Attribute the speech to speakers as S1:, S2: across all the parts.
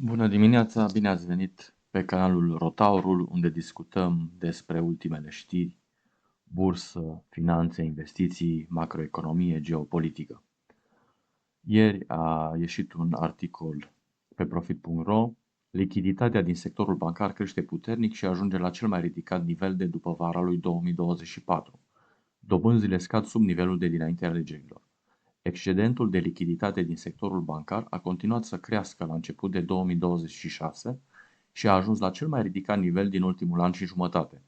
S1: Bună dimineața, bine ați venit pe canalul Rotaurul, unde discutăm despre ultimele știri, bursă, finanțe, investiții, macroeconomie, geopolitică. Ieri a ieșit un articol pe profit.ro. Lichiditatea din sectorul bancar crește puternic și ajunge la cel mai ridicat nivel de după vara lui 2024. Dobânzile scad sub nivelul de dinaintea alegerilor. Excedentul de lichiditate din sectorul bancar a continuat să crească la început de 2026 și a ajuns la cel mai ridicat nivel din ultimul an și jumătate.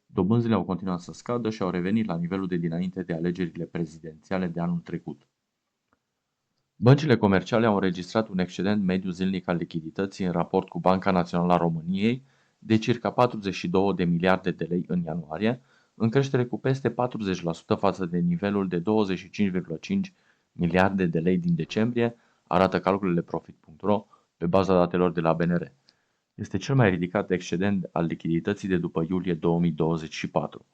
S1: Dobânzile au continuat să scadă și au revenit la nivelul de dinainte de alegerile prezidențiale de anul trecut. Băncile comerciale au înregistrat un excedent mediu zilnic al lichidității în raport cu Banca Națională a României de circa 42 de miliarde de lei în ianuarie, în creștere cu peste 40% față de nivelul de 25,5 miliarde de lei din decembrie, arată calculele profit.ro pe baza datelor de la BNR. Este cel mai ridicat excedent al lichidității de după iulie 2024.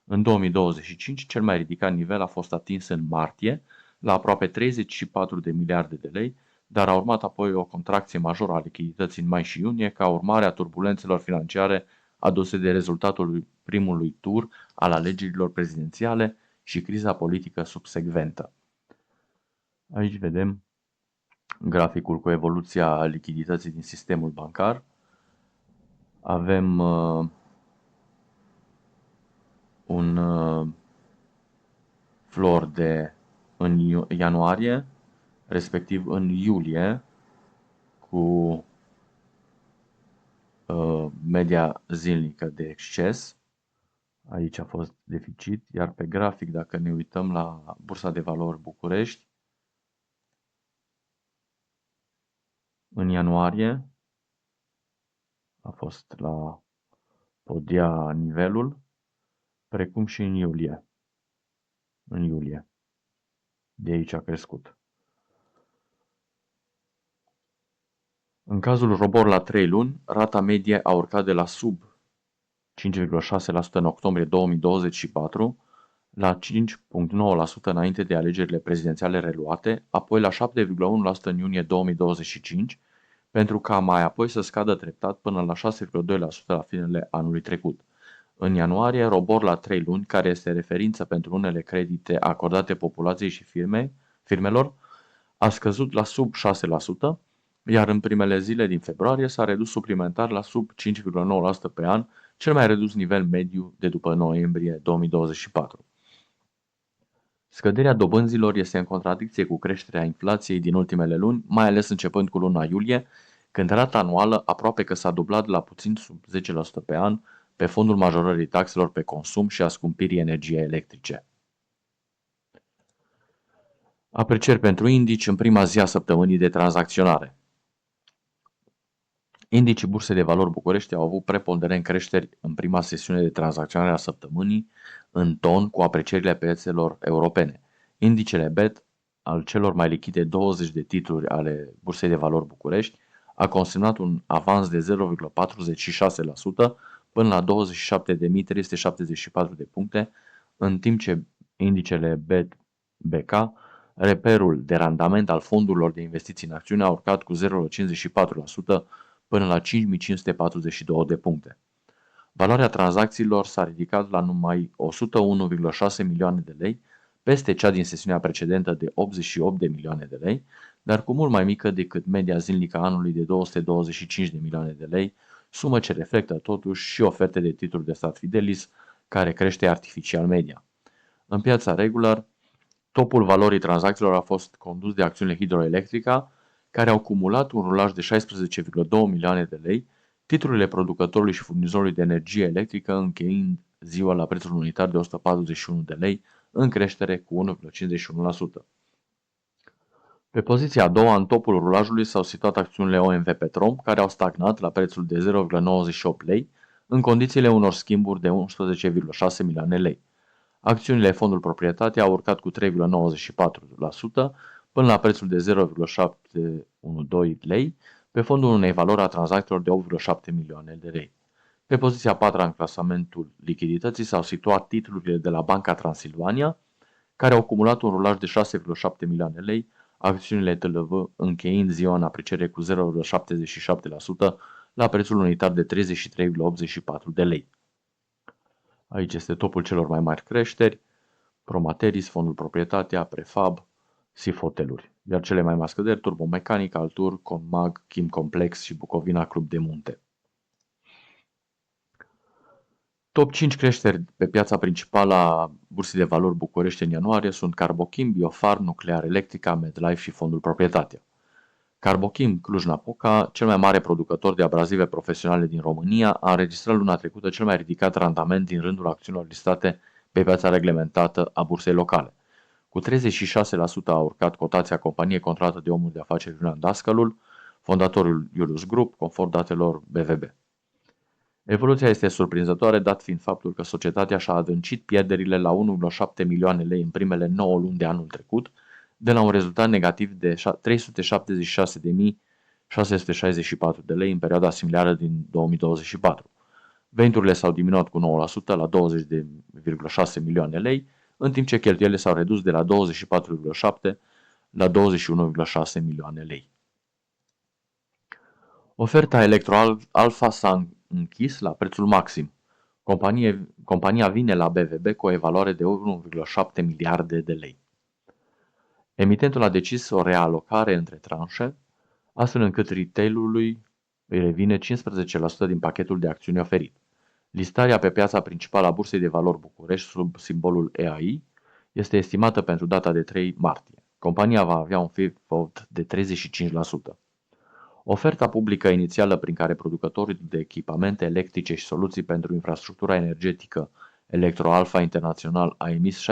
S1: În 2025, cel mai ridicat nivel a fost atins în martie, la aproape 34 de miliarde de lei, dar a urmat apoi o contracție majoră a lichidității în mai și iunie, ca urmare a turbulențelor financiare aduse de rezultatul primului tur al alegerilor prezidențiale și criza politică subsecventă. Aici vedem graficul cu evoluția lichidității din sistemul bancar. Avem un flor de în ianuarie, respectiv în iulie, cu media zilnică de exces. Aici a fost deficit, iar pe grafic, dacă ne uităm la Bursa de Valori București, în ianuarie a fost la podia nivelul, precum și în iulie. În iulie. De aici a crescut. În cazul ROBOR la 3 luni, rata medie a urcat de la sub 5,6% în octombrie 2024 la 5,9% înainte de alegerile prezidențiale reluate, apoi la 7,1% în iunie 2025, pentru ca mai apoi să scadă treptat până la 6,2% la finele anului trecut. În ianuarie, ROBOR la 3 luni, care este referință pentru unele credite acordate populației și firmelor, a scăzut la sub 6%, iar în primele zile din februarie s-a redus suplimentar la sub 5,9% pe an, cel mai redus nivel mediu de după noiembrie 2024. Scăderea dobânzilor este în contradicție cu creșterea inflației din ultimele luni, mai ales începând cu luna iulie, când rata anuală aproape că s-a dublat la puțin sub 10% pe an pe fondul majorării taxelor pe consum și a scumpirii energiei electrice. Aprecieri pentru indici în prima zi a săptămânii de tranzacționare. Indicii Bursei de Valori București au avut preponderent creșteri în prima sesiune de tranzacționare a săptămânii, în ton cu aprecierile piețelor europene. Indicele BET, al celor mai lichide 20 de titluri ale Bursei de Valori București, a consemnat un avans de 0,46% până la 27.374 de puncte, în timp ce indicele BET BK, reperul de randament al fondurilor de investiții în acțiune, a urcat cu 0,54% până la 5542 de puncte. Valoarea tranzacțiilor s-a ridicat la numai 101,6 milioane de lei, peste cea din sesiunea precedentă de 88 de milioane de lei, dar cu mult mai mică decât media zilnică a anului de 225 de milioane de lei, sumă ce reflectă totuși și oferte de titluri de stat Fidelis, care crește artificial media. În piața regular, topul valorii tranzacțiilor a fost condus de acțiunile Hidroelectrica, care au cumulat un rulaj de 16,2 milioane de lei, titlurile producătorului și furnizorului de energie electrică încheind ziua la prețul unitar de 141 de lei, în creștere cu 1,51%. Pe poziția a doua, în topul rulajului, s-au situat acțiunile OMV Petrom, care au stagnat la prețul de 0,98 lei, în condițiile unor schimburi de 11,6 milioane lei. Acțiunile Fondul Proprietate au urcat cu 3,94% până la prețul de 0,712 lei, pe fondul unei valori a tranzacțiilor de 8,7 milioane de lei. Pe poziția a patra în clasamentul lichidității s-au situat titlurile de la Banca Transilvania, care au acumulat un rulaj de 6,7 milioane lei, acțiunile TLV încheind ziua în apreciere cu 0,77% la prețul unitar de 33,84 de lei. Aici este topul celor mai mari creșteri: Promateris, Fondul Proprietatea, Prefab, Sifoteluri. Iar cele mai mari scăderi: Turbomecanic, Altur, Conmag, Chim Complex și Bucovina Club de Munte. Top 5 creșteri pe piața principală a Bursei de Valori București în ianuarie sunt Carbochim, Biofarm, Nuclear Electrica, MedLife și Fondul Proprietatea. Carbochim Cluj-Napoca, cel mai mare producător de abrazive profesionale din România, a înregistrat luna trecută cel mai ridicat randament din rândul acțiunilor listate pe piața reglementată a bursei locale. Cu 36% a urcat cotația companiei controlată de omul de afaceri Iulian Dascălul, fondatorul Iulius Group, conform datelor BVB. Evoluția este surprinzătoare, dat fiind faptul că societatea și-a adâncit pierderile la 1,7 milioane lei în primele 9 luni de anul trecut, de la un rezultat negativ de 376.664 de lei în perioada similară din 2024. Veniturile s-au diminuat cu 9% la 20,6 milioane lei, în timp ce cheltuielile s-au redus de la 24,7 la 21,6 milioane lei. Oferta Electro-Alfa s-a închis la prețul maxim. Compania vine la BVB cu o evaluare de 1,7 miliarde de lei. Emitentul a decis o realocare între tranșe, astfel încât retailului îi revine 15% din pachetul de acțiuni oferit. Listarea pe piața principală a Bursei de Valori București sub simbolul EAI este estimată pentru data de 3 martie. Compania va avea un free float de 35%. Oferta publică inițială prin care producătorii de echipamente electrice și soluții pentru infrastructura energetică Electro-Alfa International a emis 65,99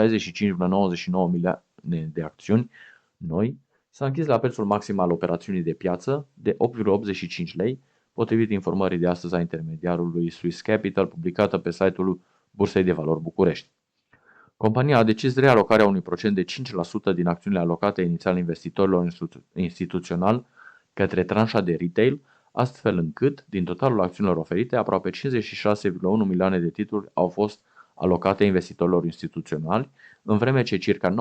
S1: milioane de acțiuni noi, s-a închis la prețul maxim al operațiunii de piață de 8,85 lei, potrivit informării de astăzi a intermediarului Swiss Capital, publicată pe site-ul Bursei de Valori București. Compania a decis realocarea unui procent de 5% din acțiunile alocate inițial investitorilor instituționali către tranșa de retail, astfel încât, din totalul acțiunilor oferite, aproape 56,1 milioane de titluri au fost alocate investitorilor instituționali, în vreme ce circa 9,9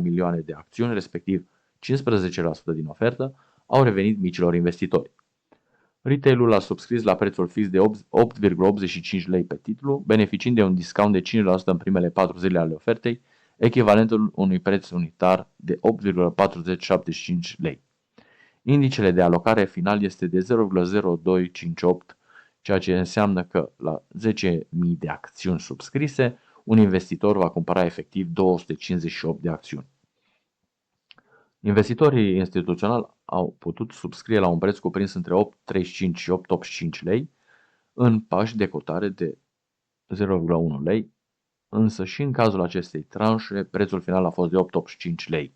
S1: milioane de acțiuni, respectiv 15% din ofertă, au revenit micilor investitori. Retailul a subscris la prețul fix de 8,85 lei pe titlu, beneficiind de un discount de 5% în primele 4 zile ale ofertei, echivalentul unui preț unitar de 8,4075 lei. Indicele de alocare final este de 0,0258, ceea ce înseamnă că la 10.000 de acțiuni subscrise, un investitor va cumpăra efectiv 258 de acțiuni. Investitorii instituționali au putut subscrie la un preț cuprins între 8,35 și 8,85 lei, în pași de cotare de 0,1 lei, însă și în cazul acestei tranșe, prețul final a fost de 8,85 lei,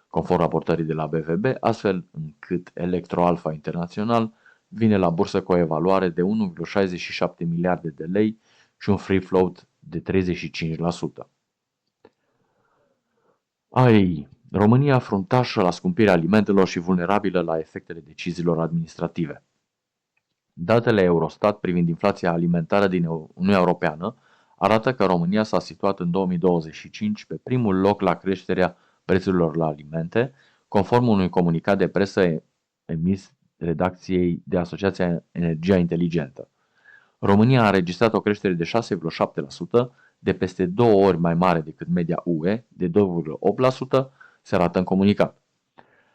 S1: conform raportării de la BVB, astfel încât Electro-Alfa International vine la bursă cu o evaluare de 1,67 miliarde de lei și un free float de 35%. România fruntașă la scumpirea alimentelor și vulnerabilă la efectele deciziilor administrative. Datele Eurostat privind inflația alimentară din Uniunea Europeană arată că România s-a situat în 2025 pe primul loc la creșterea prețurilor la alimente, conform unui comunicat de presă emis redacției de Asociația Energia Inteligentă. România a înregistrat o creștere de 6,7%, de peste 2 ori mai mare decât media UE, de 2,8%, se arată în comunicat.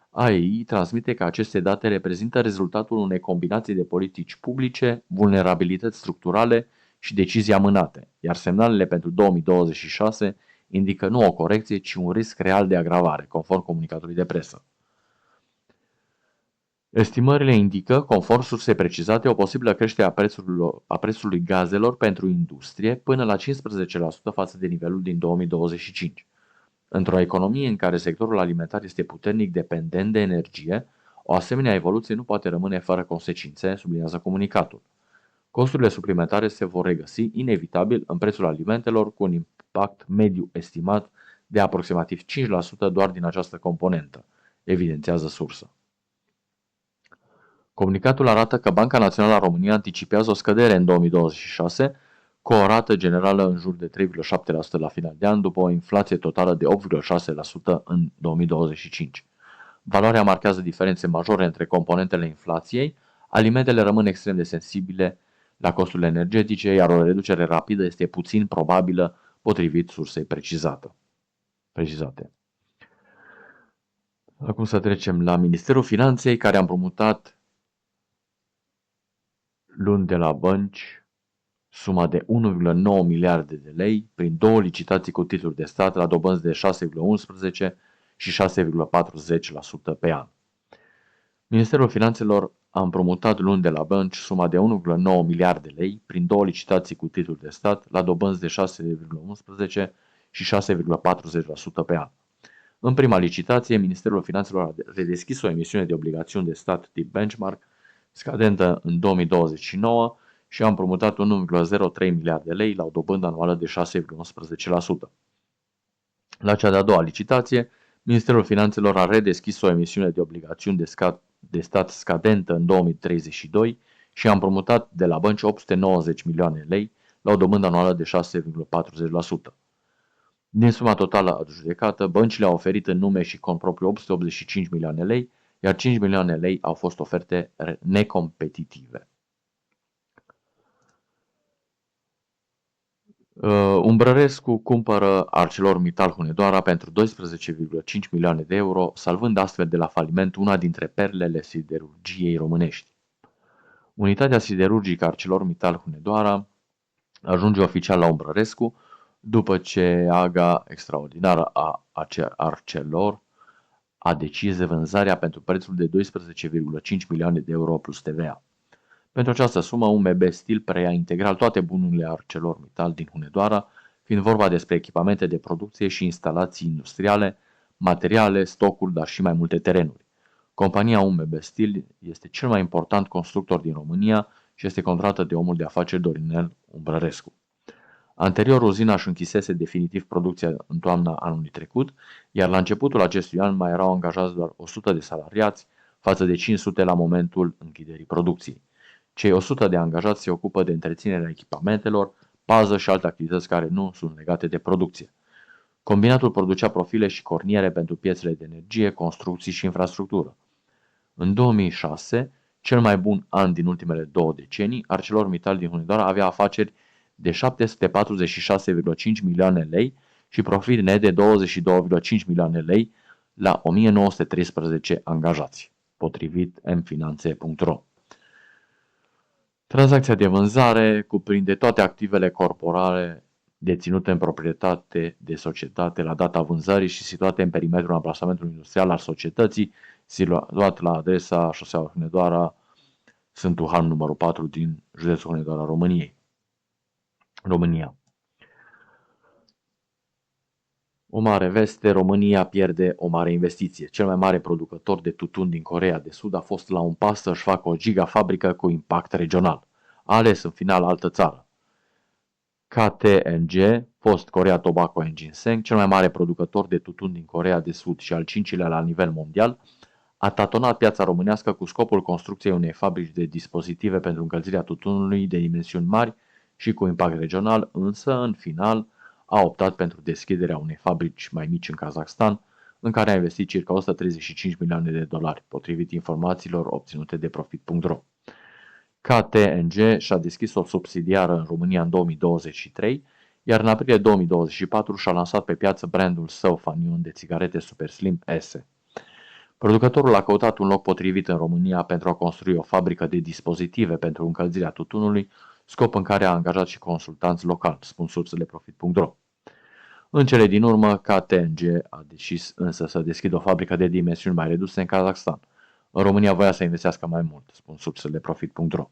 S1: AEI transmite că aceste date reprezintă rezultatul unei combinații de politici publice, vulnerabilități structurale și decizii amânate, iar semnalele pentru 2026 indică nu o corecție, ci un risc real de agravare, conform comunicatului de presă. Estimările indică, conform surse precizate, o posibilă creștere a prețului gazelor pentru industrie până la 15% față de nivelul din 2025. Într-o economie în care sectorul alimentar este puternic dependent de energie, o asemenea evoluție nu poate rămâne fără consecințe, subliniază comunicatul. Costurile suplimentare se vor regăsi inevitabil în prețul alimentelor, cu un impact mediu estimat de aproximativ 5% doar din această componentă, evidențiază sursa. Comunicatul arată că Banca Națională a României anticipează o scădere în 2026, cu o rată generală în jur de 3,7% la final de an, după o inflație totală de 8,6% în 2025. Valoarea marchează diferențe majore între componentele inflației, alimentele rămân extrem de sensibile la costurile energetice, iar o reducere rapidă este puțin probabilă potrivit sursei precizate. Acum să trecem la Ministerul Finanței, care a împrumutat luni de la bănci suma de 1,9 miliarde de lei prin două licitații cu titluri de stat la dobânzi de 6,11 și 6,40% pe an. Ministerul Finanțelor a împrumutat luni de la bănci suma de 1,9 miliarde de lei prin două licitații cu titluri de stat la dobânzi de 6,11 și 6,40% pe an. În prima licitație, Ministerul Finanțelor a redeschis o emisiune de obligațiuni de stat tip benchmark, scadentă în 2029, și a împrumutat 1,03 miliarde de lei la o dobândă anuală de 6,11%. La cea de-a doua licitație, Ministerul Finanțelor a redeschis o emisiune de obligațiuni de stat scadentă în 2032 și a împrumutat de la bănci 890 milioane de lei la o dobândă anuală de 6,40%. Din suma totală adjudecată, băncile au oferit în nume și conpropriu 885 milioane de lei, iar 5 milioane de lei au fost oferte necompetitive. Umbrărescu cumpără ArcelorMittal Hunedoara pentru 12,5 milioane de euro, salvând astfel de la faliment una dintre perlele siderurgiei românești. Unitatea siderurgică ArcelorMittal Hunedoara ajunge oficial la Umbrărescu, după ce aga extraordinară a Arcelor a decis vânzarea pentru prețul de 12,5 milioane de euro plus TVA. Pentru această sumă, UMB Steel preia integral toate bunurile ArcelorMittal din Hunedoara, fiind vorba despre echipamente de producție și instalații industriale, materiale, stocuri, dar și mai multe terenuri. Compania UMB Steel este cel mai important constructor din România și este controlată de omul de afaceri Dorinel Umbrărescu. Anterior, uzina își închisese definitiv producția în toamna anului trecut, iar la începutul acestui an mai erau angajați doar 100 de salariați, față de 500 la momentul închiderii producției. Cei 100 de angajați se ocupă de întreținerea echipamentelor, pază și alte activități care nu sunt legate de producție. Combinatul producea profile și corniere pentru piețele de energie, construcții și infrastructură. În 2006, cel mai bun an din ultimele 2 decenii, ArcelorMittal din Hunedoara avea afaceri de 746,5 milioane lei și profit net de 22,5 milioane lei la 1913 angajați, potrivit mfinanțe.ro. Tranzacția de vânzare cuprinde toate activele corporale deținute în proprietate de societate la data vânzării și situate în perimetrul amplasamentului industrial al societății, situat la adresa șoseaua Hunedoara, Sfântul Han numărul 4 din județul Hunedoara, România. O mare veste, România pierde o mare investiție. Cel mai mare producător de tutun din Coreea de Sud a fost la un pas să-și facă o gigafabrică cu impact regional. A ales în final altă țară. KTNG, fost Korea Tobacco and Ginseng, cel mai mare producător de tutun din Coreea de Sud și al cincilea la nivel mondial, a tatonat piața românească cu scopul construcției unei fabrici de dispozitive pentru încălzirea tutunului de dimensiuni mari și cu impact regional, însă, în final, a optat pentru deschiderea unei fabrici mai mici în Kazakhstan, în care a investit circa 135 milioane de dolari, potrivit informațiilor obținute de Profit.ro. KTNG și-a deschis o subsidiară în România în 2023, iar în aprilie 2024 și-a lansat pe piață brandul său fanion de țigarete Super Slim S. Producătorul a căutat un loc potrivit în România pentru a construi o fabrică de dispozitive pentru încălzirea tutunului, scop în care a angajat și consultanți locali, spun sursele Profit.ro. În cele din urmă, KTNG a decis însă să deschidă o fabrică de dimensiuni mai reduse în Kazakhstan. În România voia să investească mai mult, spun sursele Profit.ro.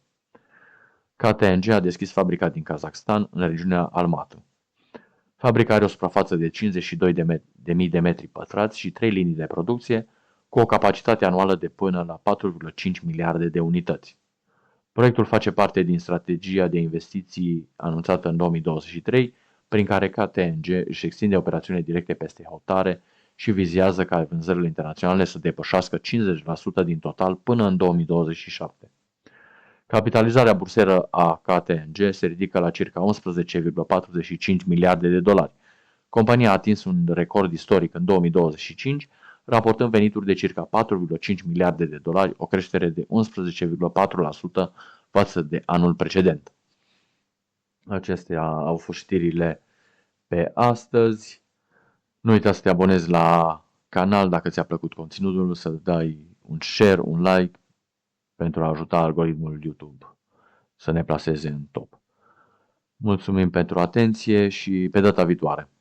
S1: KTNG a deschis fabrica din Kazakhstan, în regiunea Almaty. Fabrica are o suprafață de 52.000 de metri pătrați și 3 linii de producție, cu o capacitate anuală de până la 4,5 miliarde de unități. Proiectul face parte din strategia de investiții anunțată în 2023, prin care KTNG își extinde operațiunile directe peste hotare și vizează ca vânzările internaționale să depășească 50% din total până în 2027. Capitalizarea bursieră a KTNG se ridică la circa 11,45 miliarde de dolari. Compania a atins un record istoric în 2025, raportând venituri de circa 4,5 miliarde de dolari, o creștere de 11,4% față de anul precedent. Acestea au fost știrile pe astăzi. Nu uita să te abonezi la canal dacă ți-a plăcut conținutul, să dai un share, un like pentru a ajuta algoritmul YouTube să ne plaseze în top. Mulțumim pentru atenție și pe data viitoare!